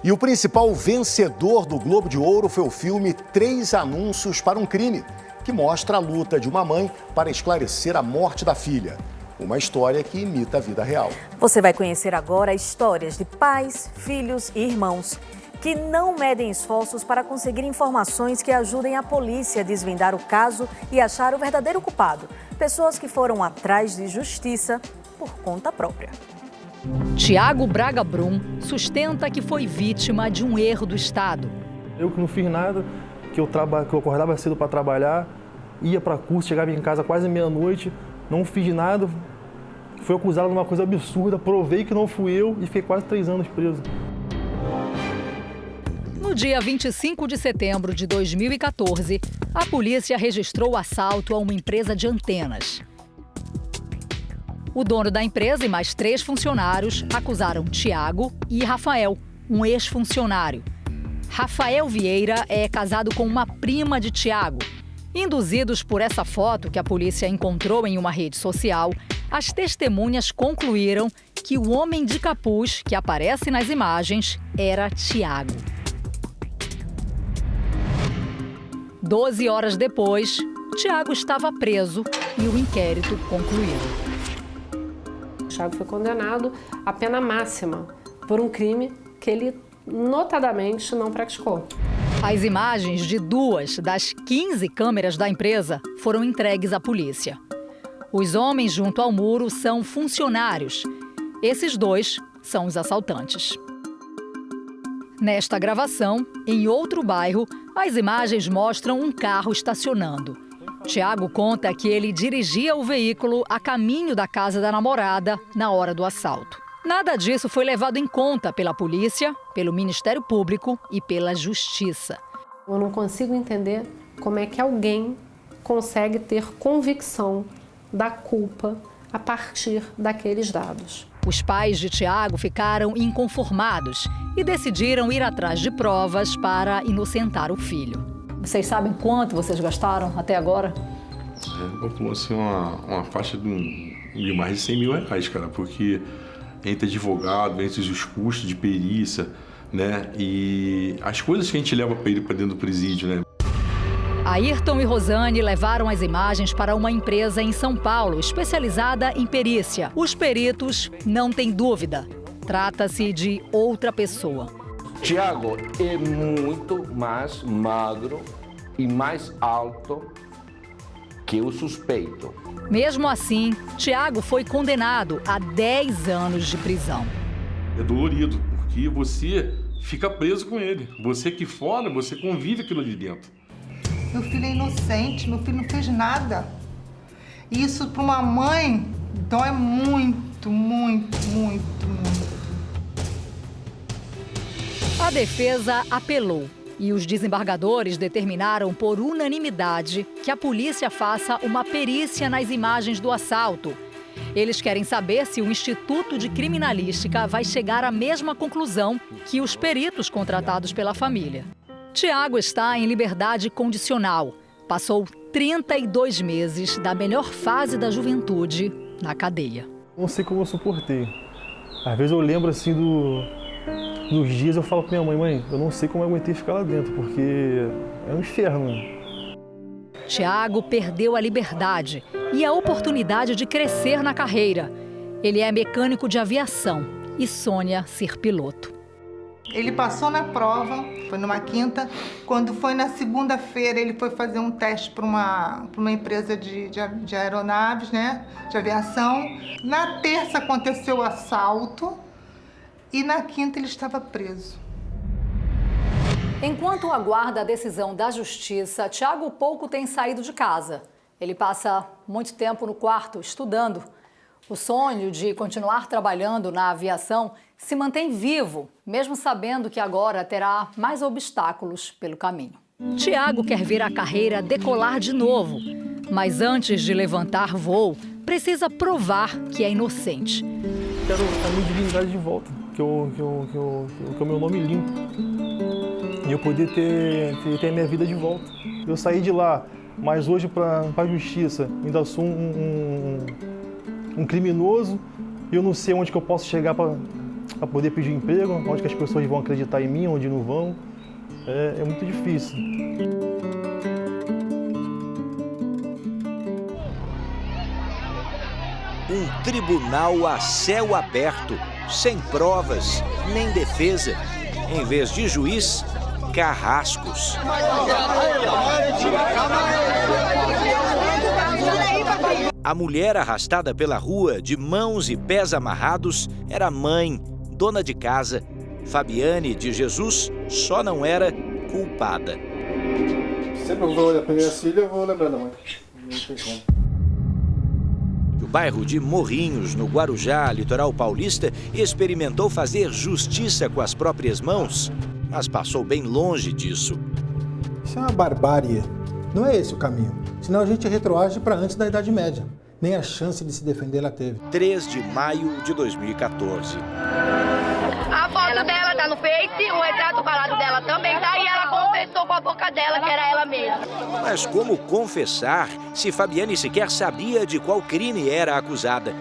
E o principal vencedor do Globo de Ouro foi o filme 3 Anúncios para um Crime, que mostra a luta de uma mãe para esclarecer a morte da filha. Uma história que imita a vida real. Você vai conhecer agora histórias de pais, filhos e irmãos que não medem esforços para conseguir informações que ajudem a polícia a desvendar o caso e achar o verdadeiro culpado. Pessoas que foram atrás de justiça por conta própria. Tiago Braga Brum sustenta que foi vítima de um erro do Estado. Eu que não fiz nada, que eu acordava cedo para trabalhar, ia para curso, chegava em casa quase meia-noite, não fiz nada, fui acusado de uma coisa absurda, provei que não fui eu e fiquei quase 3 anos preso. No dia 25 de setembro de 2014, a polícia registrou o assalto a uma empresa de antenas. O dono da empresa e mais 3 funcionários acusaram Tiago e Rafael, um ex-funcionário. Rafael Vieira é casado com uma prima de Tiago. Induzidos por essa foto que a polícia encontrou em uma rede social, as testemunhas concluíram que o homem de capuz que aparece nas imagens era Tiago. 12 horas depois, Tiago estava preso e o inquérito concluído. Tiago foi condenado à pena máxima por um crime que ele notadamente não praticou. As imagens de 2 das 15 câmeras da empresa foram entregues à polícia. Os homens junto ao muro são funcionários. Esses 2 são os assaltantes. Nesta gravação, em outro bairro, as imagens mostram um carro estacionando. Tiago conta que ele dirigia o veículo a caminho da casa da namorada na hora do assalto. Nada disso foi levado em conta pela polícia, pelo Ministério Público e pela Justiça. Eu não consigo entender como é que alguém consegue ter convicção da culpa a partir daqueles dados. Os pais de Tiago ficaram inconformados e decidiram ir atrás de provas para inocentar o filho. Vocês sabem quanto vocês gastaram até agora? Calculou assim uma faixa de mais de 100 mil reais, cara, porque entre advogado, entre os custos de perícia, né, e as coisas que a gente leva para ele para dentro do presídio, né. Ayrton e Rosane levaram as imagens para uma empresa em São Paulo, especializada em perícia. Os peritos não têm dúvida. Trata-se de outra pessoa. Tiago é muito mais magro e mais alto que o suspeito. Mesmo assim, Tiago foi condenado a 10 anos de prisão. É dolorido, porque você fica preso com ele. Você aqui fora, você convive aquilo ali dentro. Meu filho é inocente, meu filho não fez nada. E isso para uma mãe dói muito, muito, muito, muito. A defesa apelou e os desembargadores determinaram por unanimidade que a polícia faça uma perícia nas imagens do assalto. Eles querem saber se o Instituto de Criminalística vai chegar à mesma conclusão que os peritos contratados pela família. Tiago está em liberdade condicional. Passou 32 meses da melhor fase da juventude na cadeia. Não sei como eu suportei. Às vezes eu lembro assim dos dias, eu falo pra minha mãe, eu não sei como eu aguentei ficar lá dentro, porque é um inferno. Tiago perdeu a liberdade e a oportunidade de crescer na carreira. Ele é mecânico de aviação e sonha ser piloto. Ele passou na prova, foi numa quinta. Quando foi na segunda-feira, ele foi fazer um teste para uma empresa de aeronaves, né, de aviação. Na terça aconteceu o assalto e na quinta ele estava preso. Enquanto aguarda a decisão da justiça, Tiago pouco tem saído de casa. Ele passa muito tempo no quarto estudando. O sonho de continuar trabalhando na aviação se mantém vivo, mesmo sabendo que agora terá mais obstáculos pelo caminho. Tiago quer ver a carreira decolar de novo, mas antes de levantar voo, precisa provar que é inocente. Quero a minha dignidade de volta, que o meu nome limpo. E eu poder ter a minha vida de volta. Eu saí de lá, mas hoje para a justiça ainda sou um criminoso e eu não sei onde que eu posso chegar para para poder pedir emprego, onde que as pessoas vão acreditar em mim, onde não vão. É muito difícil. Um tribunal a céu aberto, sem provas, nem defesa. Em vez de juiz, carrascos. A mulher arrastada pela rua, de mãos e pés amarrados, era mãe, dona de casa. Fabiane de Jesus só não era culpada. Sempre eu vou olhar para minha filha, eu vou lembrar da mãe. Não tem como. O bairro de Morrinhos, no Guarujá, litoral paulista, experimentou fazer justiça com as próprias mãos, mas passou bem longe disso. Isso é uma barbárie. Não é esse o caminho. Senão a gente retroage para antes da Idade Média. Nem a chance de se defender ela teve. 3 de maio de 2014. A foto dela tá no Face, o retrato falado dela também tá, e ela confessou com a boca dela que era ela mesma. Mas como confessar se Fabiane sequer sabia de qual crime era acusada?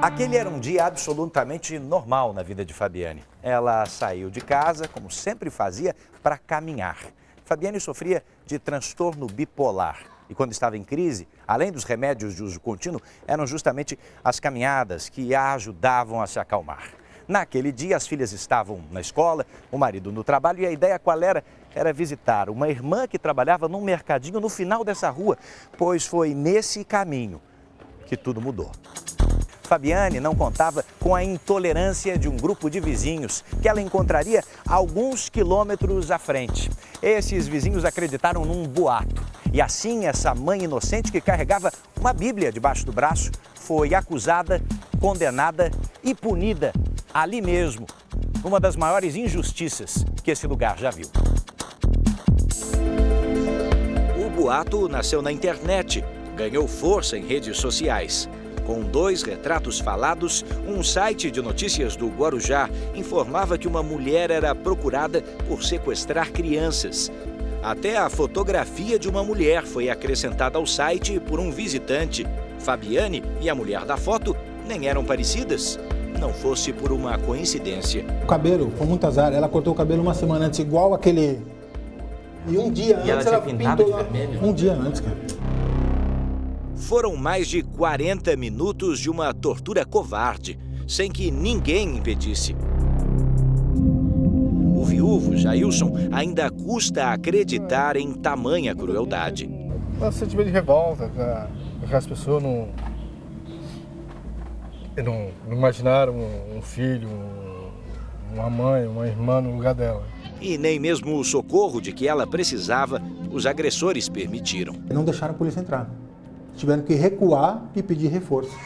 Aquele era um dia absolutamente normal na vida de Fabiane. Ela saiu de casa, como sempre fazia, para caminhar. Fabiane sofria de transtorno bipolar. E quando estava em crise, além dos remédios de uso contínuo, eram justamente as caminhadas que a ajudavam a se acalmar. Naquele dia, as filhas estavam na escola, o marido no trabalho, e a ideia qual era? Era visitar uma irmã que trabalhava num mercadinho no final dessa rua, pois foi nesse caminho que tudo mudou. Fabiane não contava com a intolerância de um grupo de vizinhos que ela encontraria alguns quilômetros à frente. Esses vizinhos acreditaram num boato. E assim, essa mãe inocente que carregava uma Bíblia debaixo do braço foi acusada, condenada e punida ali mesmo. Uma das maiores injustiças que esse lugar já viu. O boato nasceu na internet, ganhou força em redes sociais. Com 2 retratos falados, um site de notícias do Guarujá informava que uma mulher era procurada por sequestrar crianças. Até a fotografia de uma mulher foi acrescentada ao site por um visitante. Fabiane e a mulher da foto nem eram parecidas, não fosse por uma coincidência. O cabelo, com muito azar, ela cortou o cabelo uma semana antes, igual aquele... E um dia antes ela pintou de vermelho? Um dia antes, cara. Foram mais de 40 minutos de uma tortura covarde, sem que ninguém impedisse. O viúvo, Jailson, ainda custa acreditar em tamanha crueldade. Um sentimento de revolta, aquelas pessoas não imaginaram um filho, uma mãe, uma irmã no lugar dela. E nem mesmo o socorro de que ela precisava, os agressores permitiram. Não deixaram a polícia entrar. Tiveram que recuar e pedir reforço.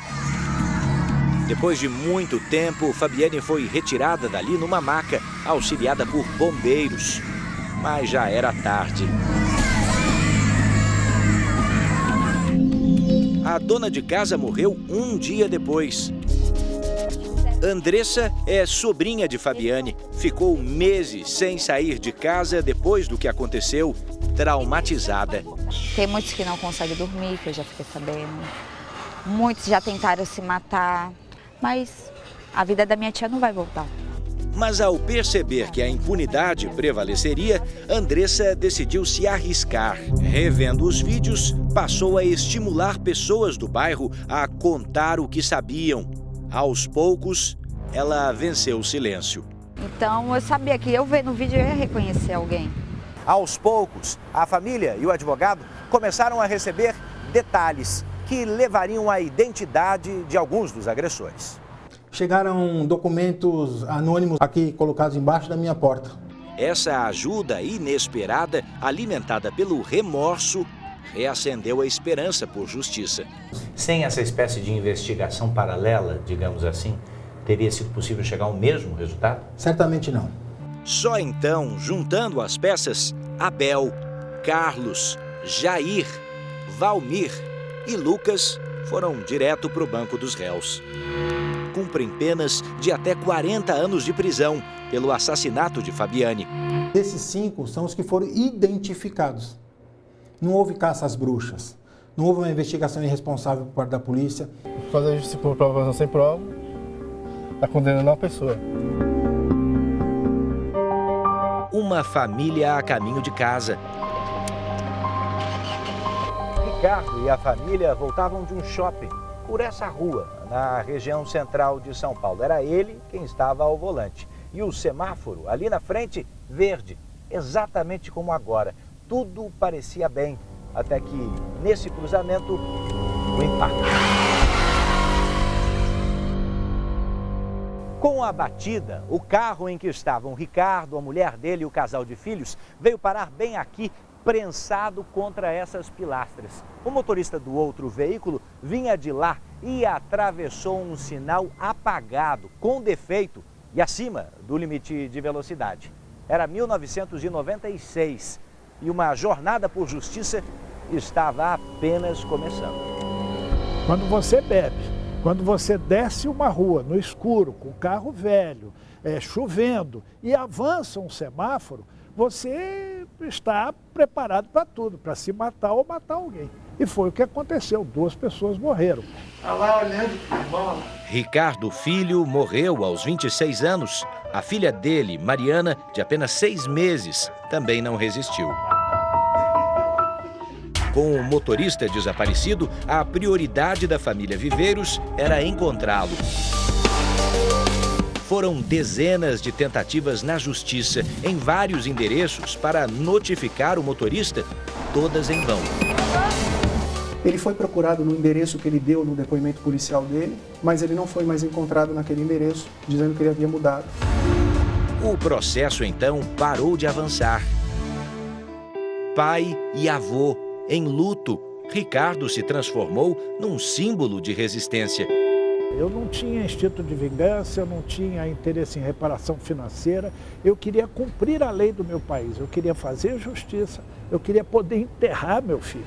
Depois de muito tempo, Fabiane foi retirada dali numa maca, auxiliada por bombeiros. Mas já era tarde. A dona de casa morreu um dia depois. Andressa é sobrinha de Fabiane. Ficou meses sem sair de casa depois do que aconteceu, traumatizada. Tem muitos que não conseguem dormir, que eu já fiquei sabendo. Muitos já tentaram se matar, mas a vida da minha tia não vai voltar. Mas ao perceber que a impunidade prevaleceria, Andressa decidiu se arriscar. Revendo os vídeos, passou a estimular pessoas do bairro a contar o que sabiam. Aos poucos, ela venceu o silêncio. Então eu sabia que eu vendo o vídeo eu ia reconhecer alguém. Aos poucos, a família e o advogado começaram a receber detalhes que levariam à identidade de alguns dos agressores. Chegaram documentos anônimos aqui colocados embaixo da minha porta. Essa ajuda inesperada, alimentada pelo remorso, reacendeu a esperança por justiça. Sem essa espécie de investigação paralela, digamos assim, teria sido possível chegar ao mesmo resultado? Certamente não. Só então, juntando as peças, Abel, Carlos, Jair, Valmir e Lucas foram direto para o banco dos réus. Cumprem penas de até 40 anos de prisão pelo assassinato de Fabiane. Esses 5 são os que foram identificados. Não houve caça às bruxas. Não houve uma investigação irresponsável por parte da polícia. Fazer justiça por prova sem prova, está condenando uma pessoa. uma família a caminho de casa. Ricardo e a família voltavam de um shopping por essa rua, na região central de São Paulo. Era ele quem estava ao volante. E o semáforo, ali na frente, verde, exatamente como agora. Tudo parecia bem, até que, nesse cruzamento, o impacto. Com a batida, o carro em que estavam Ricardo, a mulher dele e o casal de filhos veio parar bem aqui, prensado contra essas pilastras. O motorista do outro veículo vinha de lá e atravessou um sinal apagado, com defeito e acima do limite de velocidade. Era 1996 e uma jornada por justiça estava apenas começando. Quando você bebe, quando você desce uma rua no escuro, com carro velho, chovendo e avança um semáforo, você está preparado para tudo, para se matar ou matar alguém. E foi o que aconteceu, 2 pessoas morreram. Olha lá olhando para bola. Ricardo Filho morreu aos 26 anos. A filha dele, Mariana, de apenas 6 meses, também não resistiu. Com o motorista desaparecido, a prioridade da família Viveiros era encontrá-lo. Foram dezenas de tentativas na justiça, em vários endereços, para notificar o motorista, todas em vão. Ele foi procurado no endereço que ele deu no depoimento policial dele, mas ele não foi mais encontrado naquele endereço, dizendo que ele havia mudado. O processo, então, parou de avançar. Pai e avô, em luto, Ricardo se transformou num símbolo de resistência. Eu não tinha instinto de vingança, eu não tinha interesse em reparação financeira. Eu queria cumprir a lei do meu país, eu queria fazer justiça, eu queria poder enterrar meu filho.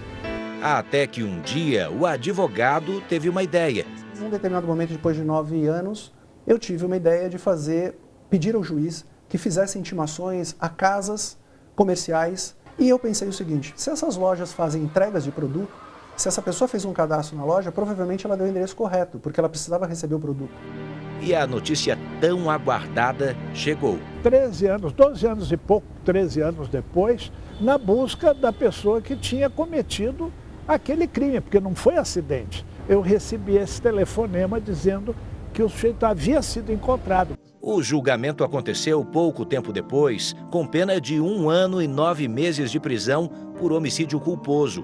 Até que um dia o advogado teve uma ideia. Em um determinado momento, depois de 9 anos, eu tive uma ideia de pedir ao juiz que fizesse intimações a casas comerciais. E eu pensei o seguinte, se essas lojas fazem entregas de produto, se essa pessoa fez um cadastro na loja, provavelmente ela deu o endereço correto, porque ela precisava receber o produto. E a notícia tão aguardada chegou. 13 anos, 12 anos e pouco, 13 anos depois, na busca da pessoa que tinha cometido aquele crime, porque não foi acidente. Eu recebi esse telefonema dizendo que o sujeito havia sido encontrado. O julgamento aconteceu pouco tempo depois, com pena de 1 ano e 9 meses de prisão por homicídio culposo.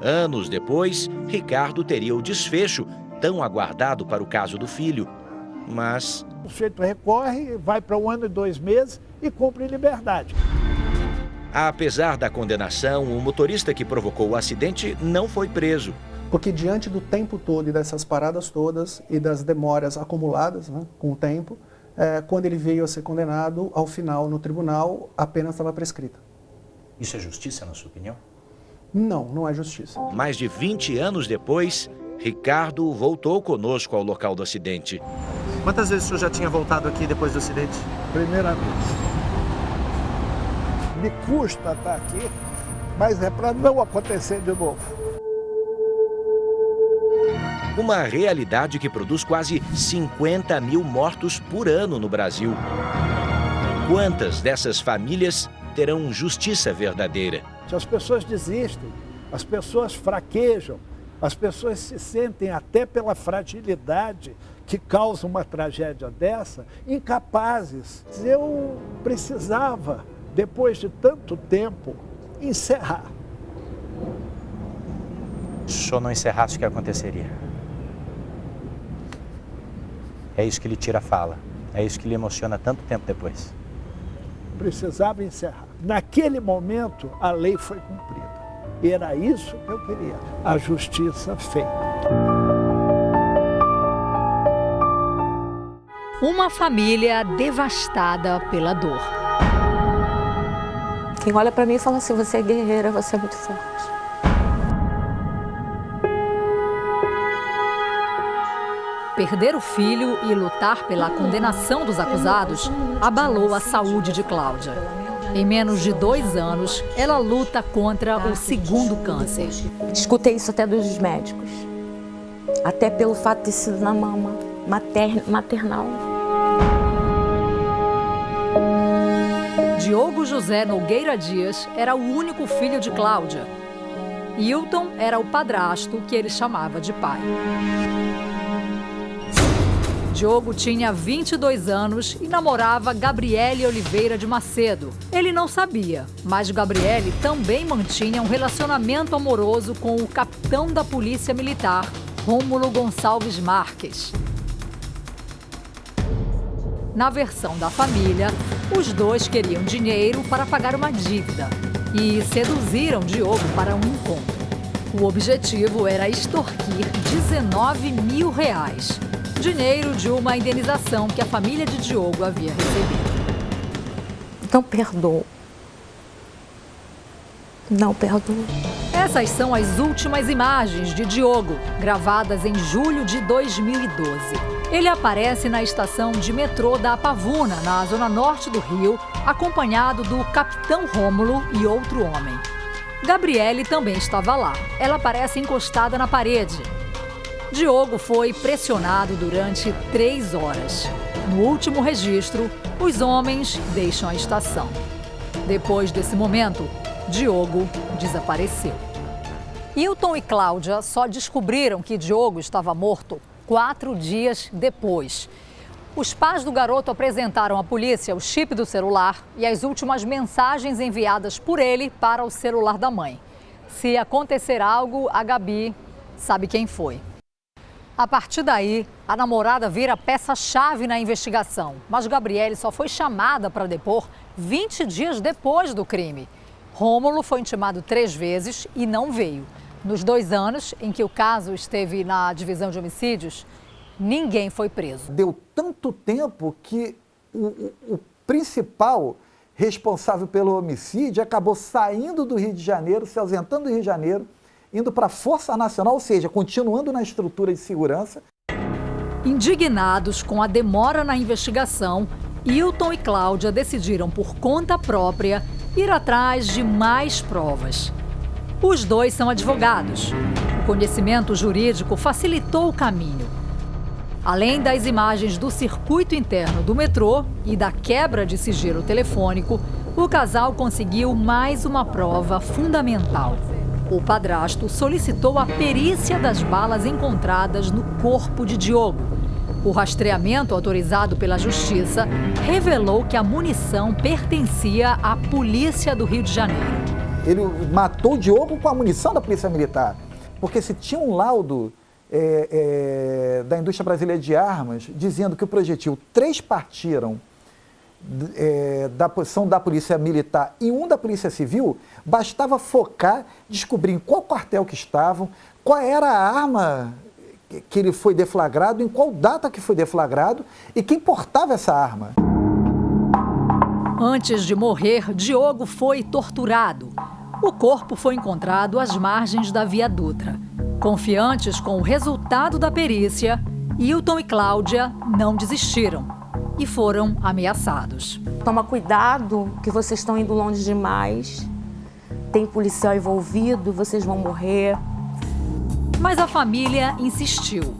Anos depois, Ricardo teria o desfecho tão aguardado para o caso do filho. Mas o sujeito recorre, vai para 1 ano e 2 meses e cumpre em liberdade. Apesar da condenação, o motorista que provocou o acidente não foi preso. Porque diante do tempo todo e dessas paradas todas e das demoras acumuladas, né, com o tempo, quando ele veio a ser condenado, ao final, no tribunal, a pena estava prescrita. Isso é justiça, na sua opinião? Não, não é justiça. Mais de 20 anos depois, Ricardo voltou conosco ao local do acidente. Quantas vezes o senhor já tinha voltado aqui depois do acidente? Primeira vez. Me custa estar aqui, mas é para não acontecer de novo. Uma realidade que produz quase 50 mil mortos por ano no Brasil. Quantas dessas famílias terão justiça verdadeira? As pessoas desistem, as pessoas fraquejam, as pessoas se sentem, até pela fragilidade que causa uma tragédia dessa, incapazes. Eu precisava, depois de tanto tempo, encerrar. Se o senhor não encerrasse, o que aconteceria? É isso que lhe tira a fala, é isso que lhe emociona tanto tempo depois. Precisava encerrar. Naquele momento, a lei foi cumprida. E era isso que eu queria, a justiça feita. Uma família devastada pela dor. Quem olha para mim e fala assim, você é guerreira, você é muito forte. Perder o filho e lutar pela condenação dos acusados abalou a saúde de Cláudia. Em menos de 2 anos, ela luta contra o 2º câncer. Escutei isso até dos médicos. Até pelo fato de ter sido na mama maternal. Diogo José Nogueira Dias era o único filho de Cláudia. Hilton era o padrasto que ele chamava de pai. Diogo tinha 22 anos e namorava Gabriele Oliveira de Macedo. Ele não sabia, mas Gabriele também mantinha um relacionamento amoroso com o capitão da Polícia Militar, Rômulo Gonçalves Marques. Na versão da família, os dois queriam dinheiro para pagar uma dívida e seduziram Diogo para um encontro. O objetivo era extorquir R$19 mil, dinheiro de uma indenização que a família de Diogo havia recebido. Não perdoo. Não perdoo. Essas são as últimas imagens de Diogo, gravadas em julho de 2012. Ele aparece na estação de metrô da Pavuna, na zona norte do Rio, acompanhado do capitão Rômulo e outro homem. Gabriele também estava lá. Ela aparece encostada na parede. Diogo foi pressionado durante 3 horas. No último registro, os homens deixam a estação. Depois desse momento, Diogo desapareceu. Hilton e Cláudia só descobriram que Diogo estava morto 4 dias depois. Os pais do garoto apresentaram à polícia o chip do celular e as últimas mensagens enviadas por ele para o celular da mãe. Se acontecer algo, a Gabi sabe quem foi. A partir daí, a namorada vira peça-chave na investigação. Mas Gabriele só foi chamada para depor 20 dias depois do crime. Rômulo foi intimado 3 vezes e não veio. Nos 2 anos em que o caso esteve na divisão de homicídios, ninguém foi preso. Deu tanto tempo que o principal responsável pelo homicídio acabou saindo do Rio de Janeiro, se ausentando do Rio de Janeiro, indo para a Força Nacional, ou seja, continuando na estrutura de segurança. Indignados com a demora na investigação, Hilton e Cláudia decidiram, por conta própria, ir atrás de mais provas. Os dois são advogados. O conhecimento jurídico facilitou o caminho. Além das imagens do circuito interno do metrô e da quebra de sigilo telefônico, o casal conseguiu mais uma prova fundamental. O padrasto solicitou a perícia das balas encontradas no corpo de Diogo. O rastreamento autorizado pela Justiça revelou que a munição pertencia à Polícia do Rio de Janeiro. Ele matou o Diogo com a munição da Polícia Militar, porque se tinha um laudo da indústria brasileira de armas dizendo que o projetil 3 partiram da posição da Polícia Militar e 1 da Polícia Civil, bastava focar, descobrir em qual quartel que estavam, qual era a arma que ele foi deflagrado, em qual data que foi deflagrado e quem portava essa arma. Antes de morrer, Diogo foi torturado. O corpo foi encontrado às margens da Via Dutra. Confiantes com o resultado da perícia, Hilton e Cláudia não desistiram e foram ameaçados. Toma cuidado, que vocês estão indo longe demais. Tem policial envolvido, vocês vão morrer. Mas a família insistiu.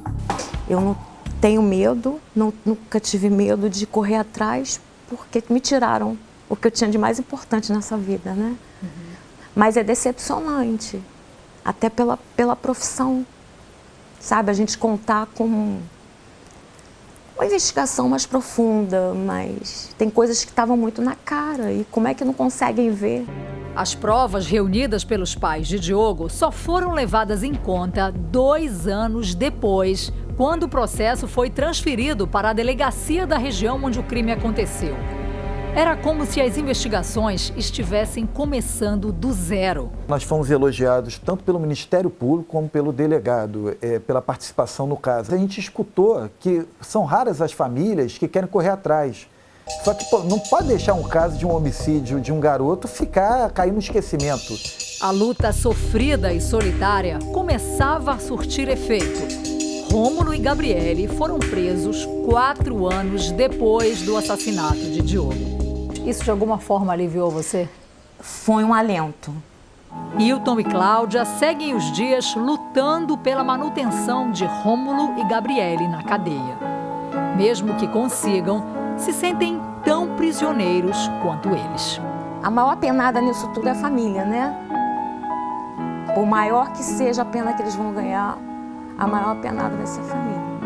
Eu não tenho medo, nunca tive medo de correr atrás, porque me tiraram o que eu tinha de mais importante nessa vida, né? Uhum. Mas é decepcionante, até pela profissão, sabe? A gente contar com uma investigação mais profunda, mas tem coisas que estavam muito na cara e como é que não conseguem ver? As provas reunidas pelos pais de Diogo só foram levadas em conta 2 anos depois, quando o processo foi transferido para a delegacia da região onde o crime aconteceu. Era como se as investigações estivessem começando do zero. Nós fomos elogiados tanto pelo Ministério Público como pelo delegado, pela participação no caso. A gente escutou que são raras as famílias que querem correr atrás. Só que não pode deixar um caso de um homicídio de um garoto cair no esquecimento. A luta sofrida e solitária começava a surtir efeito. Rômulo e Gabriele foram presos 4 anos depois do assassinato de Diogo. Isso de alguma forma aliviou você? Foi um alento. Hilton e Cláudia seguem os dias lutando pela manutenção de Rômulo e Gabriele na cadeia. Mesmo que consigam, se sentem tão prisioneiros quanto eles. A maior penada nisso tudo é a família, né? Por maior que seja a pena que eles vão ganhar, a maior penada vai ser a família.